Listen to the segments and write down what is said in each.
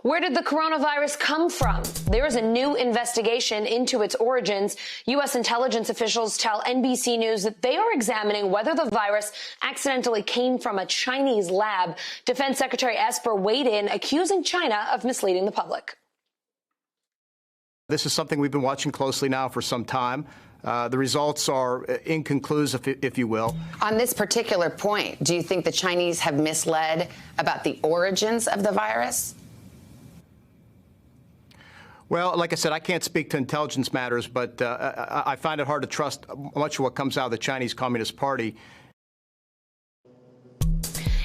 Where did the coronavirus come from? There is a new investigation into its origins. U.S. intelligence officials tell NBC News that they are examining whether the virus accidentally came from a Chinese lab. Defense Secretary Esper weighed in, accusing China of misleading the public. This is something we've been watching closely now for some time. The results are inconclusive, if you will. On this particular point, do you think the Chinese have misled about the origins of the virus? Well, like I said, I can't speak to intelligence matters, but I find it hard to trust much of what comes out of the Chinese Communist Party.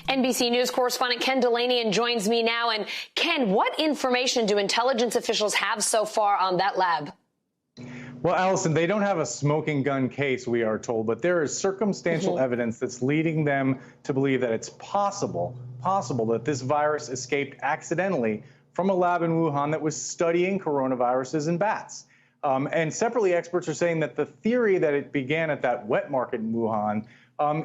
NBC News correspondent Ken Dilanian joins me now. And Ken, what information do intelligence officials have so far on that lab? Well, Allison, they don't have a smoking gun case, we are told, but there is circumstantial evidence that's leading them to believe that it's possible that this virus escaped accidentally from a lab in Wuhan that was studying coronaviruses in bats. And separately, experts are saying that the theory that it began at that wet market in Wuhan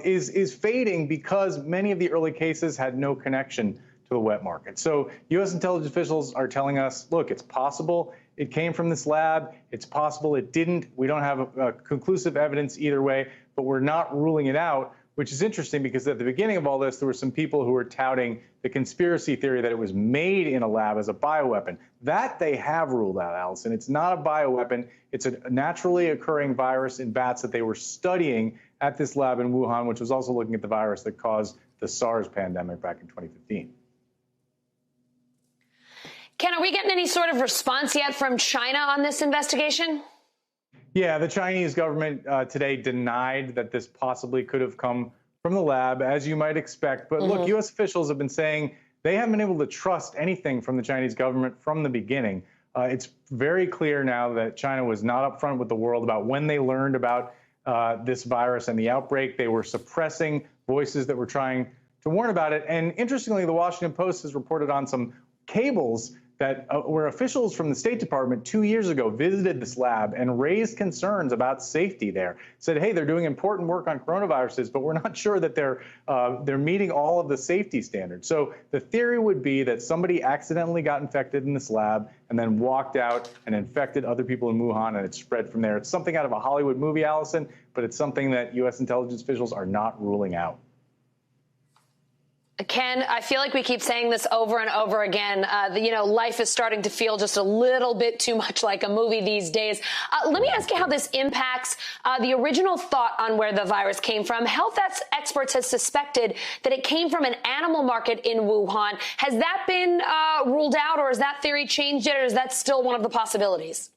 is fading because many of the early cases had no connection to the wet market. So U.S. intelligence officials are telling us, look, it's possible it came from this lab. It's possible it didn't. We don't have conclusive evidence either way, but we're not ruling it out, which is interesting because at the beginning of all this, there were some people who were touting the conspiracy theory that it was made in a lab as a bioweapon. That they have ruled out, Allison. It's not a bioweapon. It's a naturally occurring virus in bats that they were studying at this lab in Wuhan, which was also looking at the virus that caused the SARS pandemic back in 2015. Ken, are we getting any sort of response yet from China on this investigation? Yeah, the Chinese government today denied that this possibly could have come from the lab, as you might expect. But look, U.S. officials have been saying they haven't been able to trust anything from the Chinese government from the beginning. It's very clear now that China was not upfront with the world about when they learned about this virus and the outbreak. They were suppressing voices that were trying to warn about it. And interestingly, the Washington Post has reported on some cables that where officials from the State Department 2 years ago visited this lab and raised concerns about safety there. Said, hey, they're doing important work on coronaviruses, but we're not sure that they're meeting all of the safety standards. So the theory would be that somebody accidentally got infected in this lab and then walked out and infected other people in Wuhan, and it spread from there. It's something out of a Hollywood movie, Allison, but it's something that U.S. intelligence officials are not ruling out. Ken, I feel like we keep saying this over and over again. Life is starting to feel just a little bit too much like a movie these days. Let me ask you how this impacts the original thought on where the virus came from. Health experts have suspected that it came from an animal market in Wuhan. Has that been ruled out, or has that theory changed yet, or is that still one of the possibilities?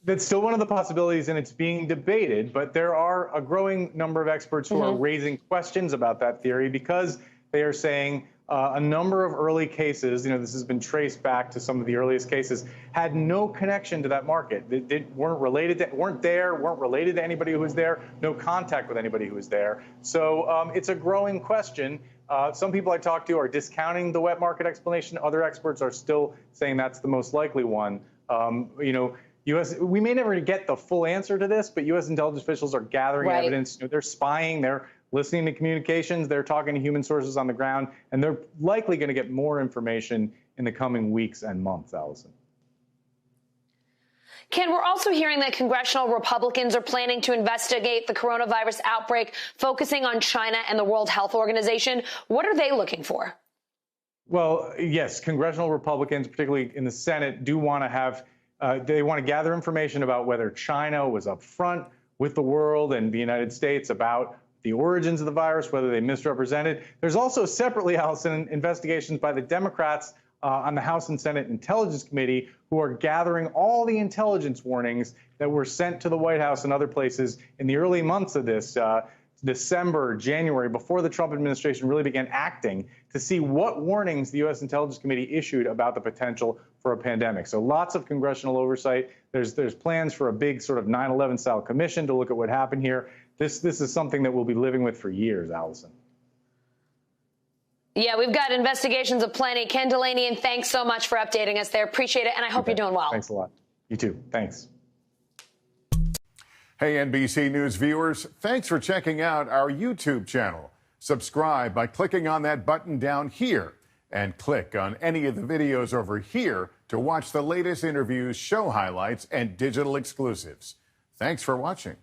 That's still one of the possibilities, and it's being debated. But there are a growing number of experts who are raising questions about that theory because they are saying a number of early cases, this has been traced back to some of the earliest cases, had no connection to that market. They weren't related to anybody who was there, no contact with anybody who was there. So it's a growing question. Some people I talked to are discounting the wet market explanation. Other experts are still saying that's the most likely one. We may never get the full answer to this, but U.S. intelligence officials are gathering evidence. They're spying. They're listening to communications, they're talking to human sources on the ground, and they're likely going to get more information in the coming weeks and months, Allison. Ken, we're also hearing that congressional Republicans are planning to investigate the coronavirus outbreak, focusing on China and the World Health Organization. What are they looking for? Well, yes, congressional Republicans, particularly in the Senate, do want to have, they want to gather information about whether China was up front with the world and the United States about the origins of the virus, whether they misrepresented. There's also separately, Allison, investigations by the Democrats on the House and Senate Intelligence Committee who are gathering all the intelligence warnings that were sent to the White House and other places in the early months of this, December, January, before the Trump administration really began acting, to see what warnings the U.S. Intelligence Committee issued about the potential for a pandemic. So lots of congressional oversight. There's plans for a big sort of 9/11 style commission to look at what happened here. This is something that we'll be living with for years, Allison. Yeah, we've got investigations aplenty. Ken Dilanian, thanks so much for updating us there. Appreciate it, and I hope you're doing well. Thanks a lot. You too. Thanks. Hey, NBC News viewers, thanks for checking out our YouTube channel. Subscribe by clicking on that button down here. And click on any of the videos over here to watch the latest interviews, show highlights, and digital exclusives. Thanks for watching.